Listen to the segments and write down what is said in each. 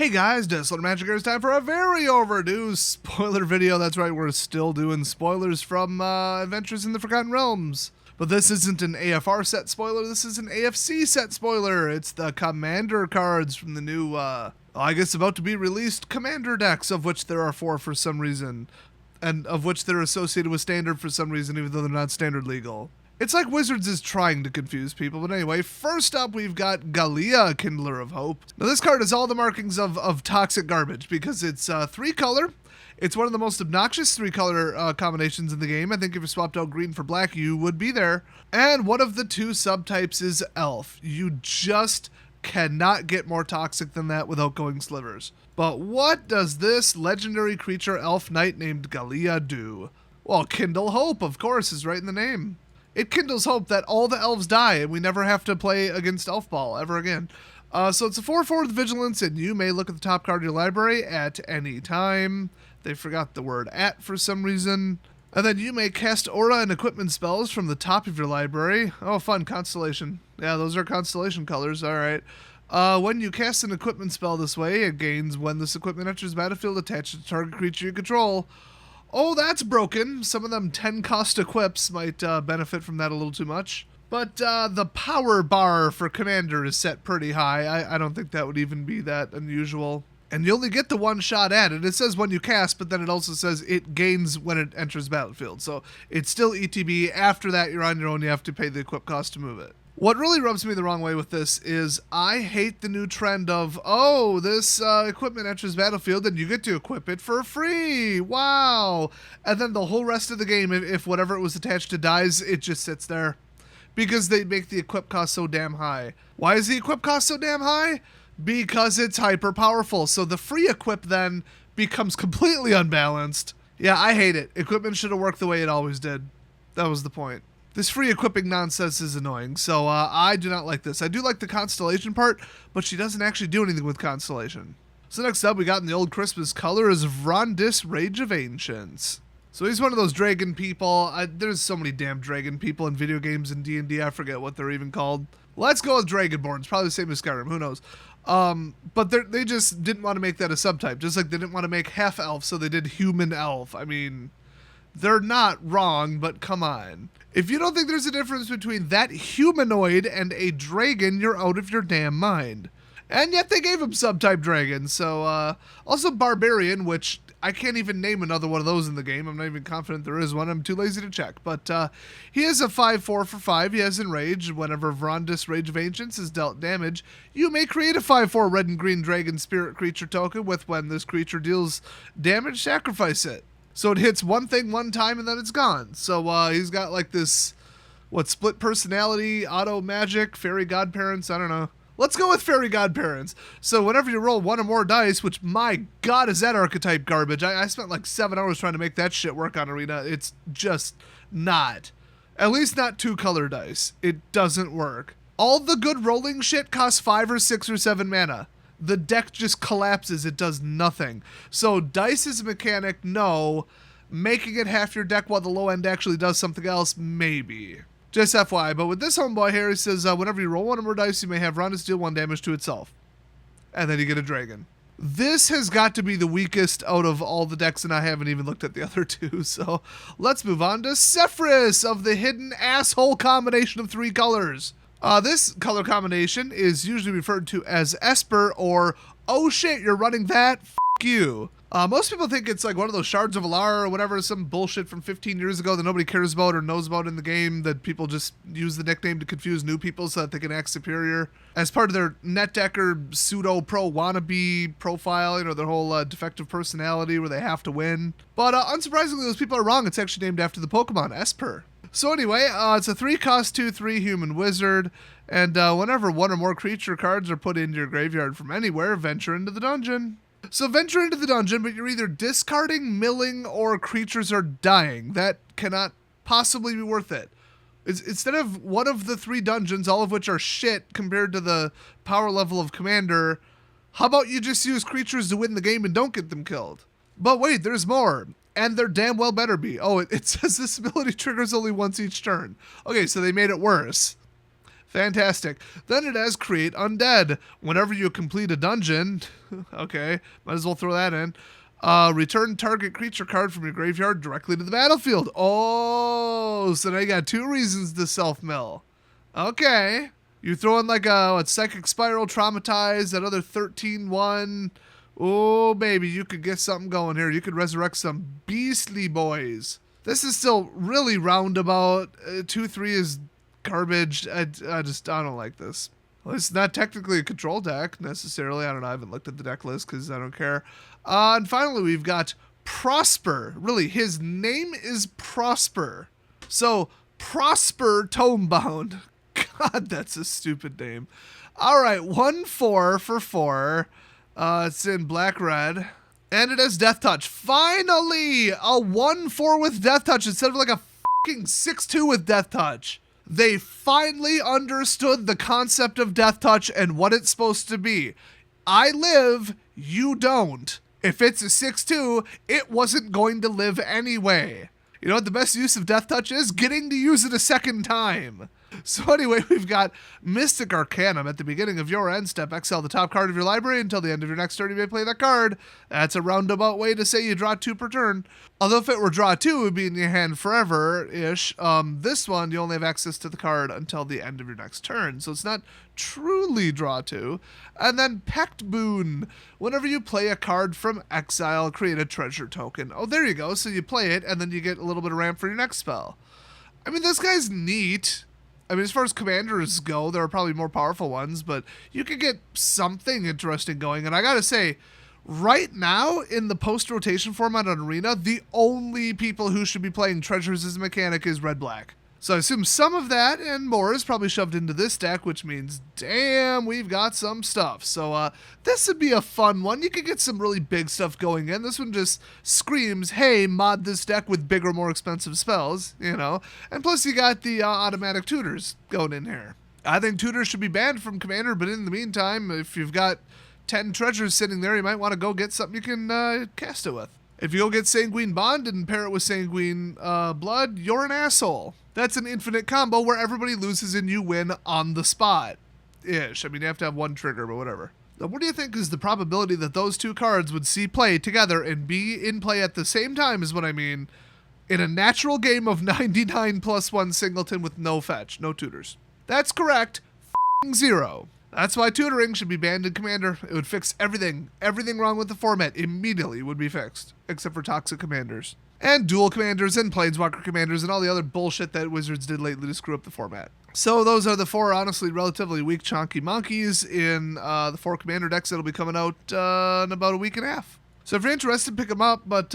Hey guys, Desolate Magic here. It's time for a very overdue spoiler video. That's right, we're still doing spoilers from Adventures in the Forgotten Realms. But this isn't an AFR set spoiler, this is an AFC set spoiler. It's the Commander cards from the new, I guess about to be released Commander decks, of which there are 4 for some reason. And of which they're associated with Standard for some reason, even though they're not Standard legal. It's like Wizards is trying to confuse people, but anyway, first up we've got Galea, Kindler of Hope. Now this card has all the markings of toxic garbage because it's 3-color. It's one of the most obnoxious 3-color combinations in the game. I think if you swapped out green for black, you would be there. And one of the 2 subtypes is Elf. You just cannot get more toxic than that without going slivers. But what does this legendary creature Elf Knight named Galea do? Well, Kindle Hope, of course, is right in the name. It kindles hope that all the elves die and we never have to play against Elf Ball ever again. So it's a 4/4 with Vigilance, and you may look at the top card of your library at any time. They forgot the word "at" for some reason. And then you may cast aura and equipment spells from the top of your library. Oh, fun, Constellation. Yeah, those are Constellation colors, alright. When you cast an equipment spell this way, it gains when this equipment enters the battlefield attached to the target creature you control. Oh, that's broken. Some of them 10-cost equips might benefit from that a little too much. But the power bar for Commander is set pretty high. I don't think that would even be that unusual. And you only get the 1 shot at it. It says when you cast, but then it also says it gains when it enters battlefield. So it's still ETB. After that, you're on your own. You have to pay the equip cost to move it. What really rubs me the wrong way with this is I hate the new trend of, oh, this equipment enters battlefield and you get to equip it for free. Wow. And then the whole rest of the game, if whatever it was attached to dies, it just sits there. Because they make the equip cost so damn high. Why is the equip cost so damn high? Because it's hyper powerful. So the free equip then becomes completely unbalanced. Yeah, I hate it. Equipment should have worked the way it always did. That was the point. This free equipping nonsense is annoying, so I do not like this. I do like the Constellation part, but she doesn't actually do anything with Constellation. So next up, we got in the old Christmas color is Vrondiss, Rage of Ancients. So he's one of those dragon people. There's so many damn dragon people in video games and D&D, I forget what they're even called. Let's go with Dragonborn. It's probably the same as Skyrim, who knows. But they just didn't want to make that a subtype, just like they didn't want to make half-elf, so they did human elf. I mean, they're not wrong, but come on. If you don't think there's a difference between that humanoid and a dragon, you're out of your damn mind. And yet they gave him subtype dragon, so, also Barbarian, which I can't even name another one of those in the game. I'm not even confident there is one. I'm too lazy to check. But, he is a 5/4 for 5. He has Enrage. Whenever Vrondiss, Rage of Ancients is dealt damage, you may create a 5/4 red and green dragon spirit creature token with when this creature deals damage, sacrifice it. So it hits one thing one time and then it's gone. So he's got like this, split personality, auto magic, fairy godparents, I don't know. Let's go with fairy godparents. So whenever you roll 1 or more dice, which my god is that archetype garbage. I spent like 7 hours trying to make that shit work on Arena. It's just not. At least not 2-color dice. It doesn't work. All the good rolling shit costs 5 or 6 or 7 mana. The deck just collapses. It does nothing. So dice is a mechanic, no. Making it half your deck while the low end actually does something else, maybe. Just FYI. But with this homeboy here, he says, whenever you roll 1 or more dice, you may have Vrondiss deal 1 damage to itself. And then you get a dragon. This has got to be the weakest out of all the decks, and I haven't even looked at the other 2. So let's move on to Sefris of the hidden asshole combination of 3 colors. This color combination is usually referred to as Esper or, oh shit, you're running that? F*** you. Most people think it's like one of those Shards of Alar or whatever, some bullshit from 15 years ago that nobody cares about or knows about in the game, that people just use the nickname to confuse new people so that they can act superior. As part of their NetDecker pseudo-pro wannabe profile, you know, their whole defective personality where they have to win. But unsurprisingly, those people are wrong. It's actually named after the Pokemon, Esper. So anyway, it's a 3-cost 2/3 human wizard, and whenever 1 or more creature cards are put into your graveyard from anywhere, venture into the dungeon. So venture into the dungeon, but you're either discarding, milling, or creatures are dying. That cannot possibly be worth it. Instead of one of the 3 dungeons, all of which are shit compared to the power level of Commander, how about you just use creatures to win the game and don't get them killed? But wait, there's more. And there damn well better be. Oh, it says this ability triggers only once each turn. Okay, so they made it worse. Fantastic. Then it has Create Undead. Whenever you complete a dungeon, okay, might as well throw that in. Return target creature card from your graveyard directly to the battlefield. Oh, so now you got 2 reasons to self-mill. Okay. You throw in like a Psychic Spiral, Traumatize, that other 13-1. Oh, baby, you could get something going here. You could resurrect some beastly boys. This is still really roundabout. 2-3 is garbage. I don't like this. Well, it's not technically a control deck necessarily. I don't know. I haven't looked at the deck list because I don't care. And finally, we've got Prosper. Really, his name is Prosper. So, Prosper Tome-Bound. God, that's a stupid name. All right, 1/4 for 4. It's in black-red. And it has Death Touch. Finally! A 1/4 with Death Touch instead of like a fucking 6/2 with Death Touch. They finally understood the concept of Death Touch and what it's supposed to be. I live, you don't. If it's a 6/2, it wasn't going to live anyway. You know what the best use of Death Touch is? Getting to use it a second time. So anyway, we've got Mystic Arcanum. At the beginning of your end step, exile the top card of your library. Until the end of your next turn, you may play that card. That's a roundabout way to say you draw 2 per turn. Although if it were draw 2, it would be in your hand forever-ish. This one, you only have access to the card until the end of your next turn. So it's not truly draw 2. And then Pact Boon. Whenever you play a card from exile, create a treasure token. Oh, there you go. So you play it, and then you get a little bit of ramp for your next spell. I mean, this guy's neat. I mean, as far as commanders go, there are probably more powerful ones, but you could get something interesting going. And I gotta say, right now, in the post-rotation format on Arena, the only people who should be playing treasures as a mechanic is red-black. So I assume some of that and more is probably shoved into this deck, which means, damn, we've got some stuff. So this would be a fun one. You could get some really big stuff going in. This one just screams, hey, mod this deck with bigger, more expensive spells, you know. And plus you got the automatic tutors going in here. I think tutors should be banned from Commander, but in the meantime, if you've got 10 treasures sitting there, you might want to go get something you can cast it with. If you go get Sanguine Bond and pair it with Sanguine Blood, you're an asshole. That's an infinite combo where everybody loses and you win on the spot. Ish. I mean, you have to have one trigger, but whatever. Now, what do you think is the probability that those 2 cards would see play together and be in play at the same time is what I mean, in a natural game of 99 plus 1 singleton with no fetch, no tutors? That's correct. 0. That's why tutoring should be banned in Commander. It would fix everything. Everything wrong with the format immediately would be fixed, except for toxic commanders. And dual commanders and planeswalker commanders and all the other bullshit that Wizards did lately to screw up the format. So those are the 4 honestly relatively weak chonky monkeys in the 4 commander decks that'll be coming out in about a week and a half. So if you're interested, pick them up, but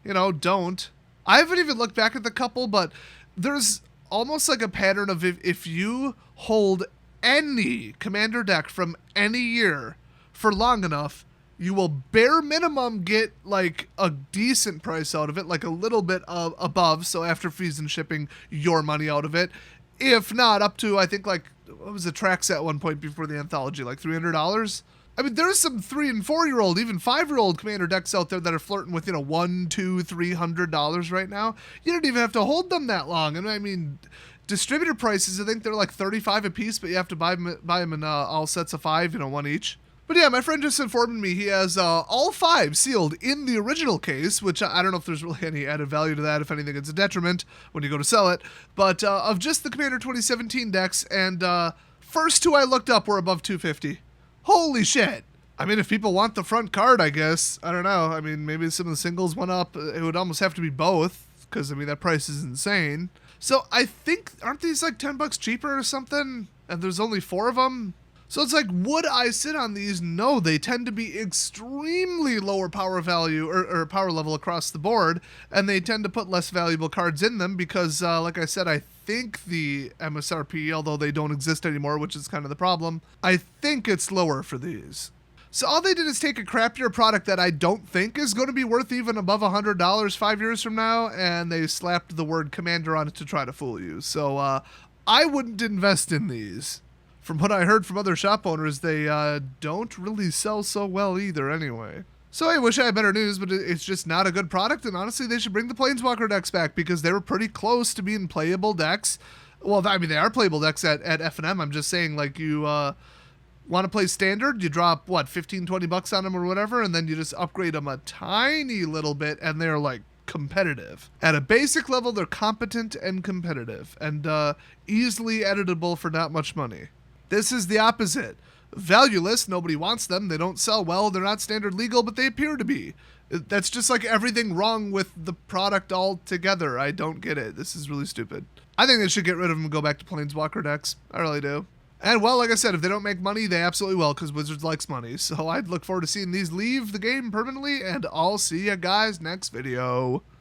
you know, don't. I haven't even looked back at the couple, but there's almost like a pattern of if you hold any commander deck from any year for long enough, you will bare minimum get like a decent price out of it, like a little bit above, so after fees and shipping, your money out of it. If not, up to, I think, like, what was the Trax at one point before the anthology, like $300? I mean, there's some 3- and 4-year-old, even 5-year-old commander decks out there that are flirting with, you know, $100, $200, $300 right now. You don't even have to hold them that long. And I mean, distributor prices, I think they're like $35 a piece, but you have to buy them in all sets of 5, you know, 1 each. But yeah, my friend just informed me he has all 5 sealed in the original case, which I don't know if there's really any added value to that. If anything, it's a detriment when you go to sell it. But of just the Commander 2017 decks, and first 2 I looked up were above $250. Holy shit. I mean, if people want the front card, I guess. I don't know. I mean, maybe some of the singles went up. It would almost have to be both, because, I mean, that price is insane. So I think, aren't these like $10 cheaper or something? And there's only 4 of them? So it's like, would I sit on these? No, they tend to be extremely lower power value or power level across the board, and they tend to put less valuable cards in them because, like I said, I think the MSRP, although they don't exist anymore, which is kind of the problem, I think it's lower for these. So all they did is take a crappier product that I don't think is going to be worth even above $100 5 years from now, and they slapped the word Commander on it to try to fool you. So I wouldn't invest in these. From what I heard from other shop owners, they don't really sell so well either anyway. So I wish I had better news, but it's just not a good product, and honestly, they should bring the Planeswalker decks back because they were pretty close to being playable decks. Well, I mean, they are playable decks at F&M. I'm just saying, like, you want to play standard, you drop, what, 15, 20 bucks on them or whatever, and then you just upgrade them a tiny little bit, and they're, like, competitive. At a basic level, they're competent and competitive, and easily editable for not much money. This is the opposite. Valueless, nobody wants them, they don't sell well, they're not standard legal, but they appear to be. That's just like everything wrong with the product altogether. I don't get it. This is really stupid. I think they should get rid of them and go back to Planeswalker decks. I really do. And, well, like I said, if they don't make money, they absolutely will, because Wizards likes money. So I'd look forward to seeing these leave the game permanently, and I'll see you guys next video.